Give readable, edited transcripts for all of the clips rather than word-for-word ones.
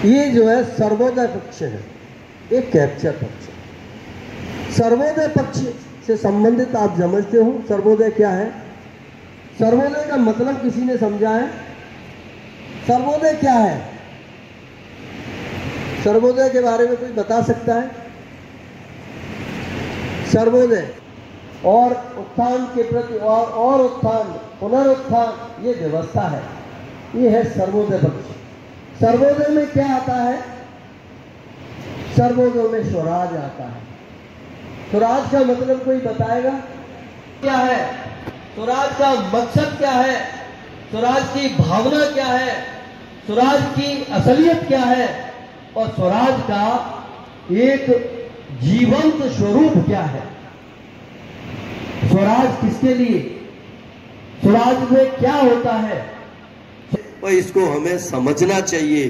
ये जो है सर्वोदय पक्ष है, एक कैप्चर पक्ष है। सर्वोदय पक्ष से संबंधित आप समझते हो सर्वोदय क्या है? सर्वोदय का मतलब किसी ने समझा है? सर्वोदय क्या है? सर्वोदय के बारे में कोई बता सकता है? सर्वोदय और उत्थान के प्रति और उत्थान, पुनरुत्थान, ये व्यवस्था है, ये है सर्वोदय पक्ष। सर्वोदय में क्या आता है? सर्वोदय में स्वराज आता है। स्वराज का मतलब कोई बताएगा क्या है? स्वराज का मकसद क्या है? स्वराज की भावना क्या है? स्वराज की असलियत क्या है? और स्वराज का एक जीवंत स्वरूप क्या है? स्वराज किसके लिए? स्वराज में क्या होता है? तो इसको हमें समझना चाहिए।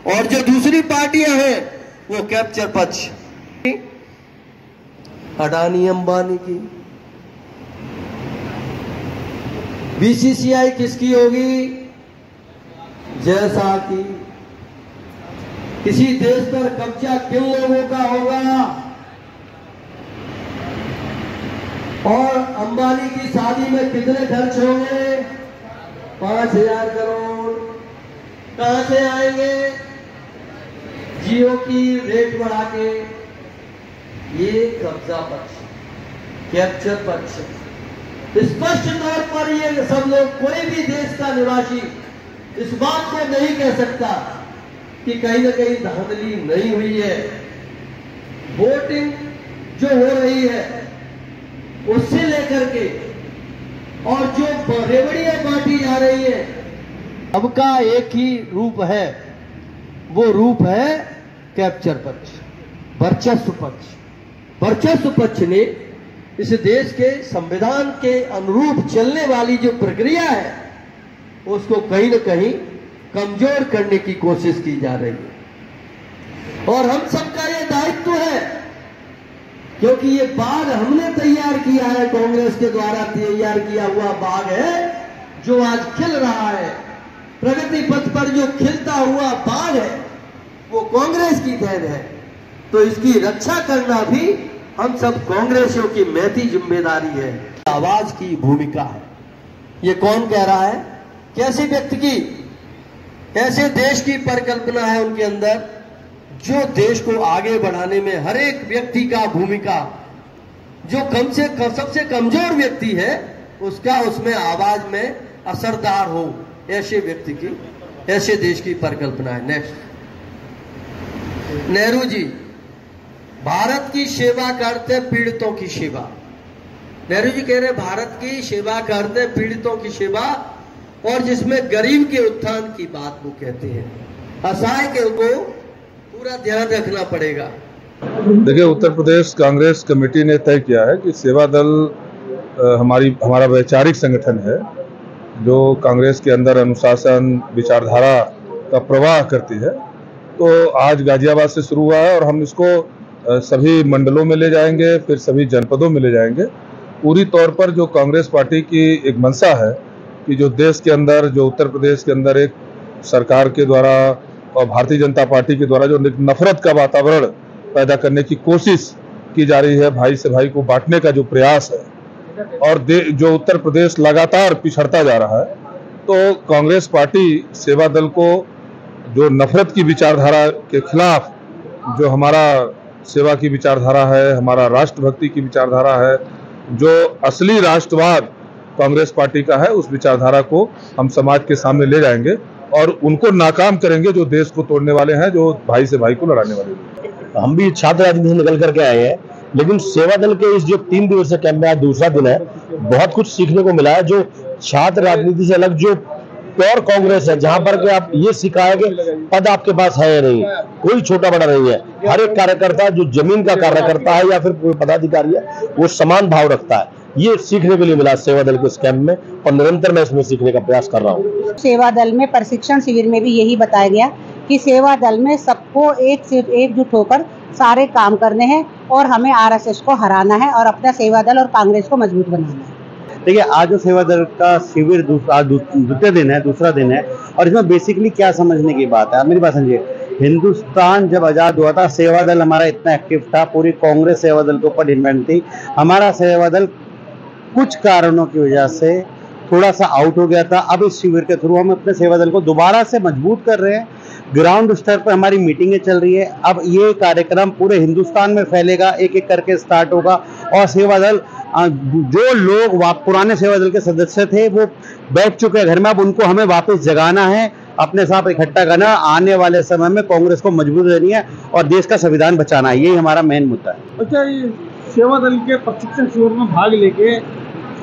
और जो दूसरी पार्टियां हैं वो कैप्चर पक्ष, अडानी अंबानी की। बीसीसीआई किसकी होगी? जैसा कि किसी देश पर कब्जा किन लोगों का होगा? और अंबानी की शादी में कितने खर्च होंगे? 5,000 करोड़। कहां से आएंगे? जियो की रेट बढ़ा के। ये कब्जा पक्ष, कैप्चर पक्ष। स्पष्ट तौर पर ये सब लोग, कोई भी देश का निवासी इस बात को नहीं कह सकता कि कहीं ना कहीं धांधली नहीं हुई है। वोटिंग जो हो रही है उससे लेकर के और जो रेवड़ियां बांटी जा रही है, अब का एक ही रूप है, वो रूप है कैप्चर पक्ष, वर्चस्व पक्ष। वर्चस्व पक्ष ने इस देश के संविधान के अनुरूप चलने वाली जो प्रक्रिया है उसको कहीं न कहीं कमजोर करने की कोशिश की जा रही है। और हम सबका ये दायित्व है, क्योंकि ये बाग हमने तैयार किया है, कांग्रेस के द्वारा तैयार किया हुआ बाग है जो आज खिल रहा है। प्रगति पथ पर जो खिलता हुआ बाग है वो कांग्रेस की देन है। तो इसकी रक्षा करना भी हम सब कांग्रेसियों की महती जिम्मेदारी है। आवाज की भूमिका है। ये कौन कह रहा है? कैसे व्यक्ति की, कैसे देश की परिकल्पना है उनके अंदर, जो देश को आगे बढ़ाने में हर एक व्यक्ति का भूमिका, जो सबसे कमजोर व्यक्ति है उसका उसमें आवाज में असरदार हो, ऐसे व्यक्ति की, ऐसे देश की परिकल्पना है। नेक्स्ट, नेहरू जी, भारत की सेवा करते पीड़ितों की सेवा। नेहरू जी कह रहे भारत की सेवा करते पीड़ितों की सेवा, और जिसमें गरीब के उत्थान की बात वो कहते हैं। असहाय के को पूरा ध्यान रखना पड़ेगा। देखिए, उत्तर प्रदेश कांग्रेस कमेटी ने तय किया है कि सेवा दल हमारा वैचारिक संगठन है जो कांग्रेस के अंदर अनुशासन, विचारधारा का प्रवाह करती है। तो आज गाजियाबाद से शुरू हुआ है और हम इसको सभी मंडलों में ले जाएंगे, फिर सभी जनपदों में ले जाएंगे। पूरी तौर पर जो कांग्रेस पार्टी की एक मंशा है कि जो देश के अंदर, जो उत्तर प्रदेश के अंदर एक सरकार के द्वारा और भारतीय जनता पार्टी के द्वारा जो नफरत का वातावरण पैदा करने की कोशिश की जा रही है, भाई से भाई को बांटने का जो प्रयास है, और जो उत्तर प्रदेश लगातार पिछड़ता जा रहा है, तो कांग्रेस पार्टी सेवा दल को जो नफरत की विचारधारा के खिलाफ, जो हमारा सेवा की विचारधारा है, हमारा राष्ट्रभक्ति की विचारधारा है, जो असली राष्ट्रवाद कांग्रेस पार्टी का है, उस विचारधारा को हम समाज के सामने ले जाएंगे और उनको नाकाम करेंगे जो देश को तोड़ने वाले हैं, जो भाई से भाई को लड़ाने वाले हैं। हम भी छात्र राजनीति से निकल करके आए हैं, लेकिन सेवा दल के इस जो 3 दिवसीय कैंप में आज दूसरा दिन है, बहुत कुछ सीखने को मिला है। जो छात्र राजनीति से अलग जो प्योर कांग्रेस है, जहां पर कि आप ये सीखा है कि पद आपके पास है या नहीं, कोई छोटा बड़ा नहीं है। हर एक कार्यकर्ता जो जमीन का कार्य करता है या फिर कोई पदाधिकारी है, वो समान भाव रखता है। ये सीखने के लिए मिला सेवा दल के इस कैंप में, और निरंतर मैं इसमें सीखने का प्रयास कर रहा हूँ। सेवा दल में प्रशिक्षण शिविर में भी यही बताया गया कि सेवा दल में सबको एकजुट होकर सारे काम करने हैं और हमें आरएसएस को हराना है और अपना सेवा दल और कांग्रेस को मजबूत बनाना है। देखिए, आज जो सेवा दल का शिविर दूसरा दिन है, और इसमें बेसिकली क्या समझने की बात है, मेरी बात समझिए हिंदुस्तान जब आज़ाद हुआ था, सेवा दल हमारा इतना एक्टिव था, पूरी कांग्रेस सेवा दल के ऊपर डिपेंड थी। हमारा सेवा दल कुछ कारणों की वजह से थोड़ा सा आउट हो गया था। अब इस शिविर के थ्रू हम अपने सेवा दल को दोबारा से मजबूत कर रहे हैं। ग्राउंड स्तर पर हमारी मीटिंगें चल रही है। अब ये कार्यक्रम पूरे हिंदुस्तान में फैलेगा, एक एक करके स्टार्ट होगा और सेवा दल जो लोग पुराने सेवा दल के सदस्य थे वो बैठ चुके हैं घर में, अब उनको हमें वापस जगाना है, अपने साथ इकट्ठा करना, आने वाले समय में कांग्रेस को मजबूत देनी है और देश का संविधान बचाना है। यही हमारा मेन मुद्दा है। अच्छा, ये सेवा दल के प्रशिक्षण शिविर में भाग लेके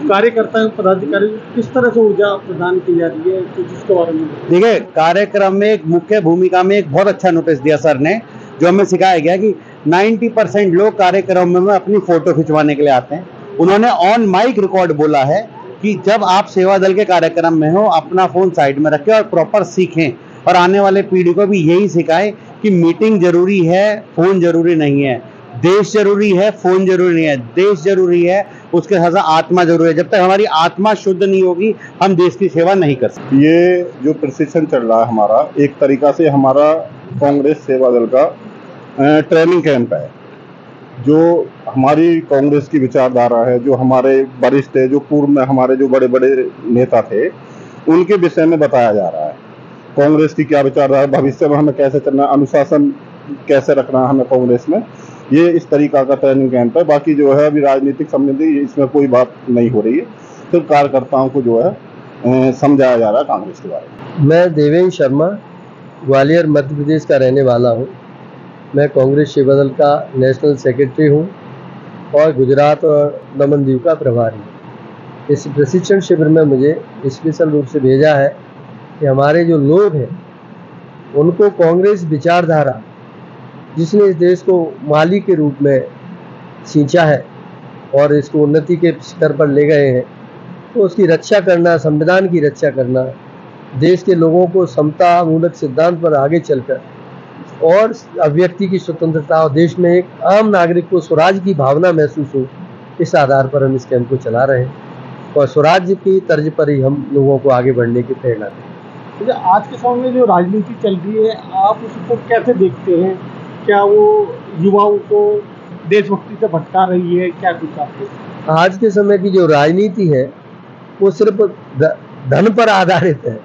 कार्यकर्ता पदाधिकारी किस तरह से ऊर्जा प्रदान की जा रही है, कुछ इसके बारे में? देखिए, कार्यक्रम में एक मुख्य भूमिका में एक बहुत अच्छा नोटिस दिया सर ने, जो हमें सिखाया गया कि 90% लोग कार्यक्रम में अपनी फोटो खिंचवाने के लिए आते हैं। उन्होंने ऑन माइक रिकॉर्ड बोला है कि जब आप सेवा दल के कार्यक्रम में हो, अपना फोन साइड में रखें और प्रॉपर सीखें और आने वाले पीढ़ी को भी यही सिखाएं कि मीटिंग जरूरी है, फोन जरूरी नहीं है। देश जरूरी है, फोन जरूरी नहीं है। देश जरूरी है, उसके साथ आत्मा जरूरी है। जब तक हमारी आत्मा शुद्ध नहीं होगी, हम देश की सेवा नहीं कर सकते। ये जो प्रशिक्षण चल रहा है हमारा, एक तरीका से हमारा कांग्रेस सेवा दल का ट्रेनिंग कैंप है। जो हमारी कांग्रेस की विचारधारा है, जो हमारे वरिष्ठ है, जो पूर्व में हमारे जो बड़े बड़े नेता थे, उनके विषय में बताया जा रहा है। कांग्रेस की क्या विचारधारा, भविष्य में हमें कैसे चलना, अनुशासन कैसे रखना हमें कांग्रेस में, ये इस तरीका का ट्रेनिंग कैंप है। बाकी जो है अभी राजनीतिक संबंधी इसमें कोई बात नहीं हो रही है। सिर्फ कार्यकर्ताओं को जो है समझाया जा रहा है कांग्रेस के बारे में। मैं देवेंद्र शर्मा, ग्वालियर मध्य प्रदेश का रहने वाला हूँ। मैं कांग्रेस सेवा दल का नेशनल सेक्रेटरी हूँ और गुजरात और दमन दीव का प्रभारी हूँ। इस प्रशिक्षण शिविर में मुझे स्पेशल रूप से भेजा है कि हमारे जो लोग हैं उनको कांग्रेस विचारधारा, जिसने इस देश को माली के रूप में सींचा है और इसको उन्नति के स्तर पर ले गए हैं, तो उसकी रक्षा करना, संविधान की रक्षा करना, देश के लोगों को समता मूलक सिद्धांत पर आगे चलकर और अभिव्यक्ति की स्वतंत्रता और देश में एक आम नागरिक को स्वराज की भावना महसूस हो, इस आधार पर हम इस कैंप को चला रहे हैं और स्वराज्य की तर्ज पर ही हम लोगों को आगे बढ़ने की प्रेरणा दें। आज के समय में जो राजनीति चल रही है, आप उसको कैसे देखते हैं? क्या वो युवाओं को देशभक्ति से भटका रही है, क्या कुछ आपको? आज के समय की जो राजनीति है वो सिर्फ धन पर आधारित है।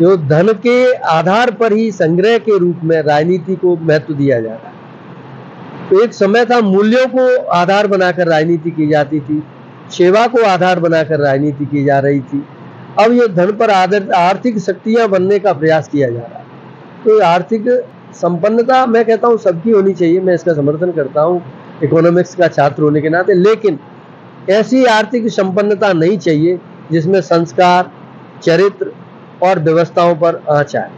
जो धन के आधार पर ही संग्रह के रूप में राजनीति को महत्व दिया जा रहा है। तो एक समय था मूल्यों को आधार बनाकर राजनीति की जाती थी, सेवा को आधार बनाकर राजनीति की जा रही थी। अब ये धन पर आधारित आर्थिक शक्तियां बनने का प्रयास किया जा रहा है। तो आर्थिक संपन्नता मैं कहता हूँ सबकी होनी चाहिए, मैं इसका समर्थन करता हूँ इकोनॉमिक्स का छात्र होने के नाते, लेकिन ऐसी आर्थिक संपन्नता नहीं चाहिए जिसमें संस्कार, चरित्र और व्यवस्थाओं पर आँच आए।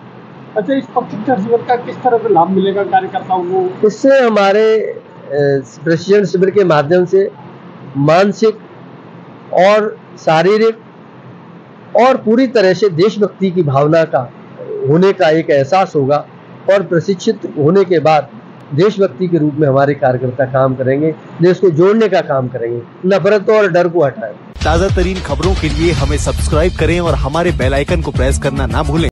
अच्छा, इस प्रशिक्षण शिविर का किस तरह से लाभ मिलेगा कार्यकर्ताओं को? इससे हमारे प्रशिक्षण शिविर के माध्यम से मानसिक और शारीरिक और पूरी तरह से देशभक्ति की भावना का होने का एक एहसास होगा और प्रशिक्षित होने के बाद देशभक्ति के रूप में हमारे कार्यकर्ता काम करेंगे, देश को जोड़ने का काम करेंगे, नफरत और डर को हटाएं। ताज़ा तरीन खबरों के लिए हमें सब्सक्राइब करें और हमारे बेल आइकन को प्रेस करना ना भूलें।